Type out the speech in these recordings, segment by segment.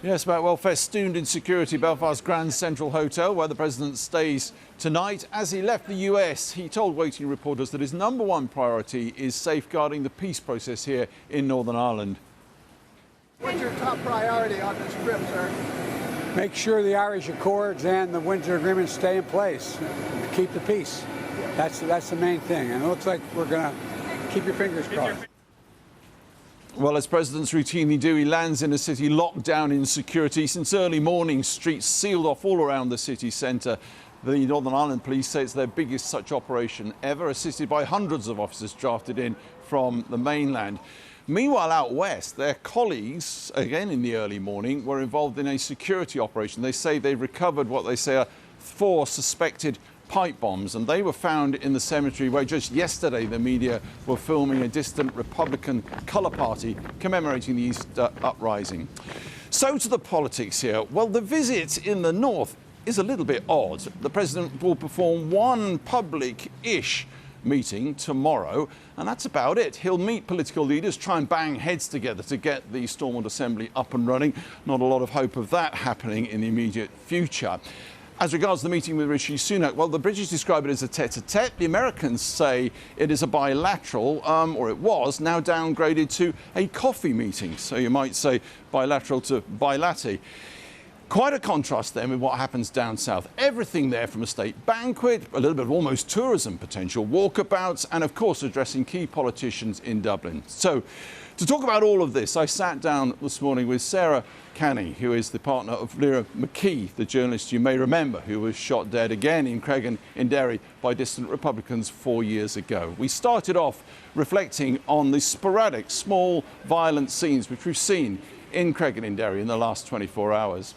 Yes, Matt, well, festooned in security, Belfast Grand Central Hotel, where the president stays tonight. As he left the US, he told waiting reporters that his #1 priority is safeguarding the peace process here in Northern Ireland. What's your top priority on this trip, sir? Make sure the Irish Accords and the Windsor Agreement stay in place. Keep the peace. That's the main thing. And it looks like we're going to keep your fingers crossed. Well, as presidents routinely do, he lands in a city locked down in security. Since early morning, streets sealed off all around the city centre. The Northern Ireland police say it's their biggest such operation ever, assisted by hundreds of officers drafted in from the mainland. Meanwhile, out west, their colleagues, again in the early morning, were involved in a security operation. They say they recovered what they say are 4 suspected pipe bombs, and they were found in the cemetery where just yesterday the media were filming a distant Republican colour party commemorating the Easter uprising. So to the politics here. Well, the visit in the north is a little bit odd. The president will perform one public-ish meeting tomorrow, and that's about it. He'll meet political leaders, try and bang heads together to get the Stormont Assembly up and running. Not a lot of hope of that happening in the immediate future. As regards the meeting with Rishi Sunak, well, the British describe it as a tete-a-tete. The Americans say it is a bilateral, or it was, now downgraded to a coffee meeting. So you might say bilateral to bilati. Quite a contrast then with what happens down south. Everything there from a state banquet, a little bit of almost tourism potential, walkabouts, and of course addressing key politicians in Dublin. So to talk about all of this, I sat down this morning with Sarah Canny, who is the partner of Lyra McKee, the journalist you may remember, who was shot dead again in Cregan in Derry by dissident Republicans 4 years ago. We started off reflecting on the sporadic, small, violent scenes which we've seen in Cregan in Derry in the last 24 hours.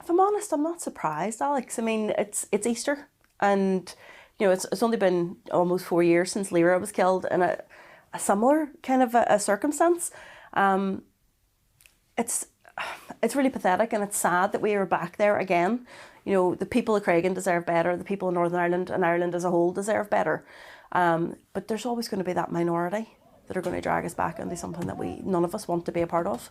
If I'm honest, I'm not surprised, Alex. I mean, it's Easter, and you know, it's only been almost 4 years since Lyra was killed in a similar kind of a circumstance. It's really pathetic, and it's sad that we are back there again. You know, the people of Cregan deserve better. The people of Northern Ireland and Ireland as a whole deserve better. But there's always going to be that minority that are going to drag us back into something that none of us want to be a part of.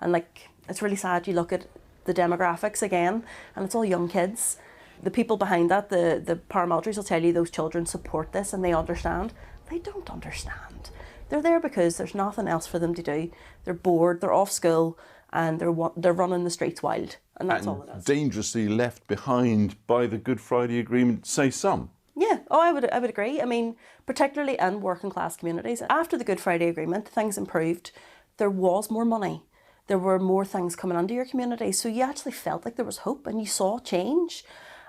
And like, it's really sad. You look at the demographics again, and it's all young kids. The people behind that, the paramilitaries will tell you those children support this and they understand. They don't understand. They're there because there's nothing else for them to do. They're bored, they're off school, and they're running the streets wild, and that's all it is. Dangerously left behind by the Good Friday Agreement, say some. Yeah, I would agree. I mean, particularly in working class communities. After the Good Friday Agreement, things improved. There was more money. There were more things coming into your community. So you actually felt like there was hope and you saw change.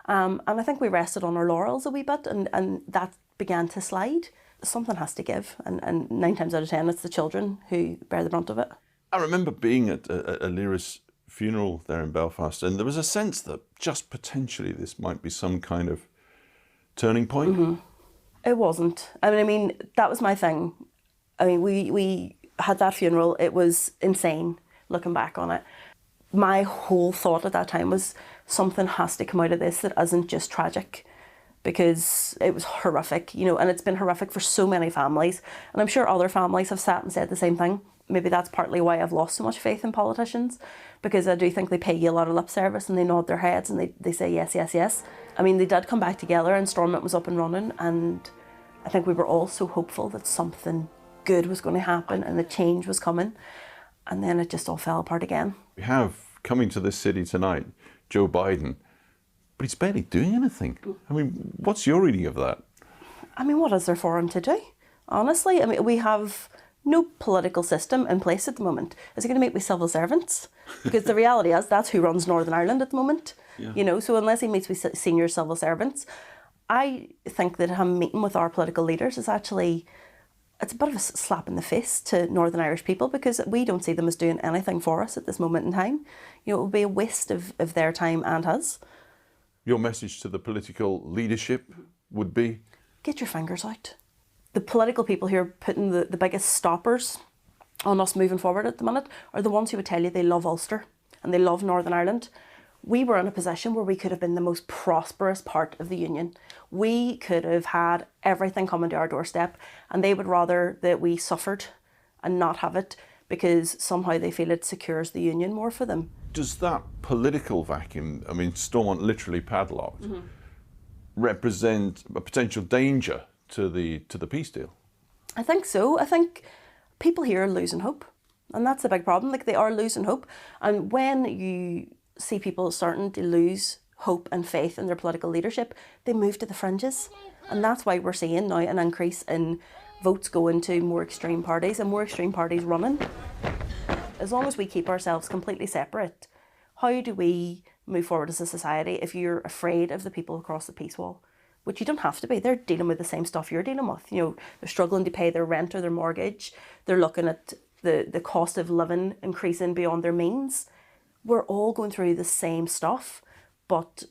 And I think we rested on our laurels a wee bit, and that began to slide. Something has to give. And 9 times out of 10, it's the children who bear the brunt of it. I remember being at a Lyra's funeral there in Belfast, and there was a sense that just potentially this might be some kind of turning point. Mm-hmm. It wasn't. I mean, that was my thing. I mean, we had that funeral. It was insane. Looking back on it, my whole thought at that time was something has to come out of this that isn't just tragic, because it was horrific, you know, and it's been horrific for so many families. And I'm sure other families have sat and said the same thing. Maybe that's partly why I've lost so much faith in politicians, because I do think they pay you a lot of lip service and they nod their heads and they say yes, yes, yes. I mean, they did come back together and Stormont was up and running, and I think we were all so hopeful that something good was going to happen and the change was coming. And then it just all fell apart again. We have, coming to this city tonight, Joe Biden, but he's barely doing anything. I mean, what's your reading of that? I mean, what is there for him to do? Honestly, I mean, we have no political system in place at the moment. Is he going to make me civil servants? Because the reality is that's who runs Northern Ireland at the moment. Yeah. You know, so unless he meets with senior civil servants, I think that him meeting with our political leaders is actually, it's a bit of a slap in the face to Northern Irish people, because we don't see them as doing anything for us at this moment in time. You know, it would be a waste of their time and his. Your message to the political leadership would be? Get your fingers out. The political people who are putting the biggest stoppers on us moving forward at the minute are the ones who would tell you they love Ulster and they love Northern Ireland. We were in a position where we could have been the most prosperous part of the Union. We could have had everything coming to our doorstep, and they would rather that we suffered and not have it because somehow they feel it secures the union more for them. Does that political vacuum, I mean, Stormont literally padlocked, represent a potential danger to the peace deal? I think so. I think people here are losing hope, and that's a big problem. Like, they are losing hope, and when you see people starting to lose hope and faith in their political leadership, they move to the fringes, and that's why we're seeing now an increase in votes going to more extreme parties and more extreme parties running. As long as we keep ourselves completely separate, how do we move forward as a society if you're afraid of the people across the peace wall? Which you don't have to be. They're dealing with the same stuff you're dealing with. You know, they're struggling to pay their rent or their mortgage. They're looking at the cost of living increasing beyond their means. We're all going through the same stuff, but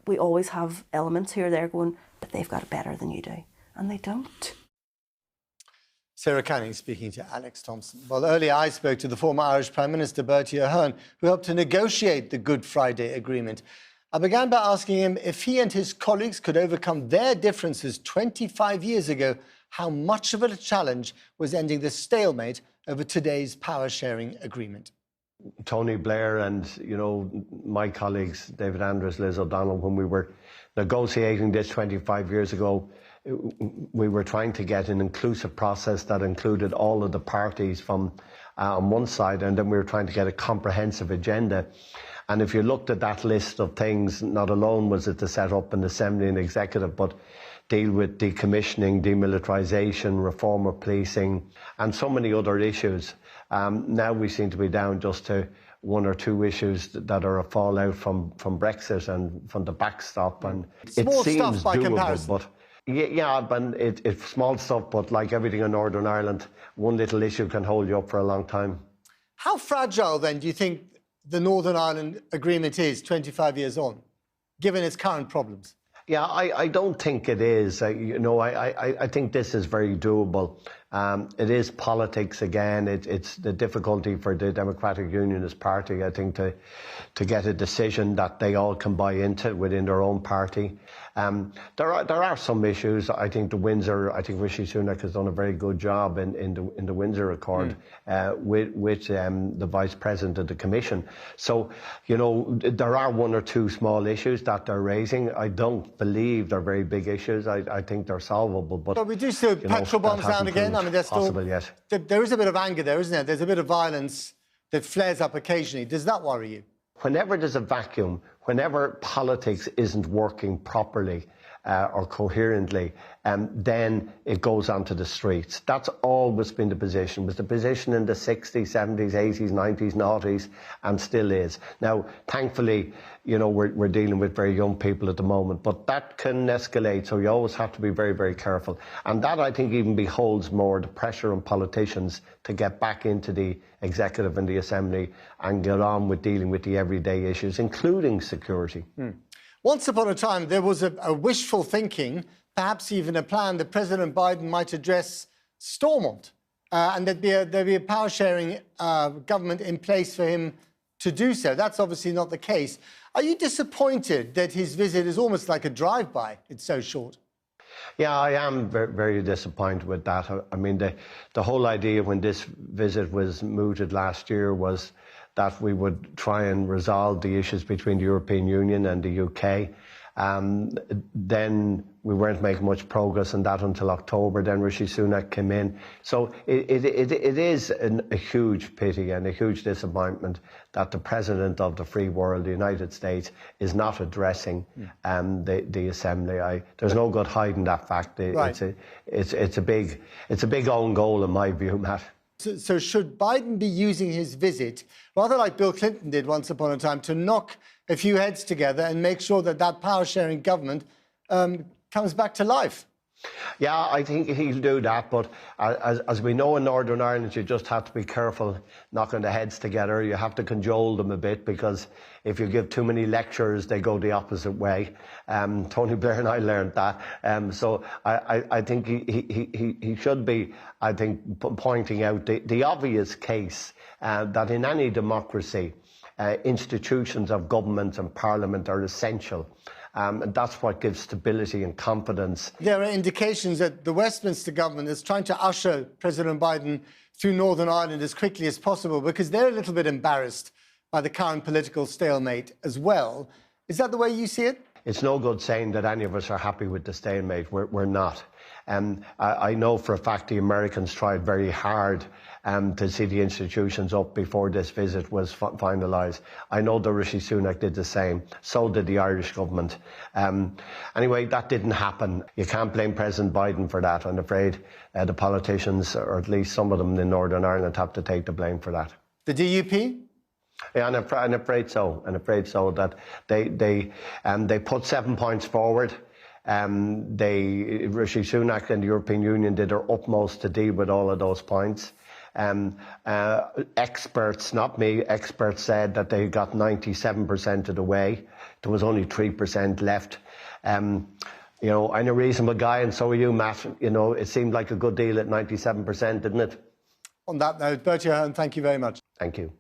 we always have elements here there going, but they've got it better than you do. And they don't. Sarah Canning speaking to Alex Thompson. Well, earlier I spoke to the former Irish Prime Minister Bertie Ahern, who helped to negotiate the Good Friday Agreement. I began by asking him if he and his colleagues could overcome their differences 25 years ago, how much of a challenge was ending the stalemate over today's power-sharing agreement. Tony Blair and, my colleagues, David Andrews, Liz O'Donnell, when we were negotiating this 25 years ago, we were trying to get an inclusive process that included all of the parties from on one side, and then we were trying to get a comprehensive agenda. And if you looked at that list of things, not alone was it to set up an assembly and executive, but deal with decommissioning, demilitarisation, reform of policing, and so many other issues. Now we seem to be down just to one or two issues that are a fallout from Brexit and from the backstop. And Small it seems stuff by doable, comparison. but it's small stuff, but like everything in Northern Ireland, one little issue can hold you up for a long time. How fragile, then, do you think the Northern Ireland Agreement is 25 years on, given its current problems? Yeah, I don't think it is. I think this is very doable. It is politics again. It's the difficulty for the Democratic Unionist Party, I think, to get a decision that they all can buy into within their own party. There are some issues. I think Rishi Sunak has done a very good job in the Windsor Accord with the Vice President of the Commission. So, there are one or two small issues that they're raising. I don't believe they're very big issues. I think they're solvable. But we do see petrol bombs now and again. I mean, there's possible yet. There is a bit of anger there, isn't there? There's a bit of violence that flares up occasionally. Does that worry you? Whenever there's a vacuum, whenever politics isn't working properly or coherently, then it goes onto the streets. That's always been the position. It was the position in the 60s, 70s, 80s, 90s, 90s, and still is. Now, thankfully, we're dealing with very young people at the moment, but that can escalate, so you always have to be very, very careful. And that, I think, even beholds more the pressure on politicians to get back into the executive and the assembly and get on with dealing with the everyday issues, including security. Once upon a time, there was a wishful thinking, perhaps even a plan that President Biden might address Stormont and there'd be a power-sharing government in place for him to do so. That's obviously not the case. Are you disappointed that his visit is almost like a drive-by? It's so short. Yeah, I am very, very disappointed with that. I mean, the whole idea when this visit was mooted last year was that we would try and resolve the issues between the European Union and the UK. Then we weren't making much progress on that until October. Then Rishi Sunak came in. So it is a huge pity and a huge disappointment that the President of the free world, the United States, is not addressing the Assembly. There's no good hiding that fact. Right. It's a big own goal in my view, Matt. So should Biden be using his visit, rather like Bill Clinton did once upon a time, to knock a few heads together and make sure that that power-sharing government comes back to life? Yeah, I think he'll do that, but as we know in Northern Ireland, you just have to be careful knocking the heads together. You have to cajole them a bit, because if you give too many lectures, they go the opposite way. Tony Blair and I learned that. So I think he should be, I think, pointing out the obvious case that in any democracy, institutions of government and parliament are essential. And that's what gives stability and confidence. There are indications that the Westminster government is trying to usher President Biden through Northern Ireland as quickly as possible because they're a little bit embarrassed by the current political stalemate as well. Is that the way you see it? It's no good saying that any of us are happy with the stalemate. We're not. I know for a fact the Americans tried very hard to see the institutions up before this visit was finalised. I know that Rishi Sunak did the same. So did the Irish government. Anyway, that didn't happen. You can't blame President Biden for that. I'm afraid the politicians, or at least some of them in Northern Ireland, have to take the blame for that. The DUP? Yeah, I'm afraid so. I'm afraid so that they put 7 points forward. Rishi Sunak and the European Union did their utmost to deal with all of those points. Experts, not me, experts said that they got 97% of the way. There was only 3% left. You know, I'm a reasonable guy, and so are you, Matt. You know, it seemed like a good deal at 97%, didn't it? On that note, Bertie Ahern, thank you very much. Thank you.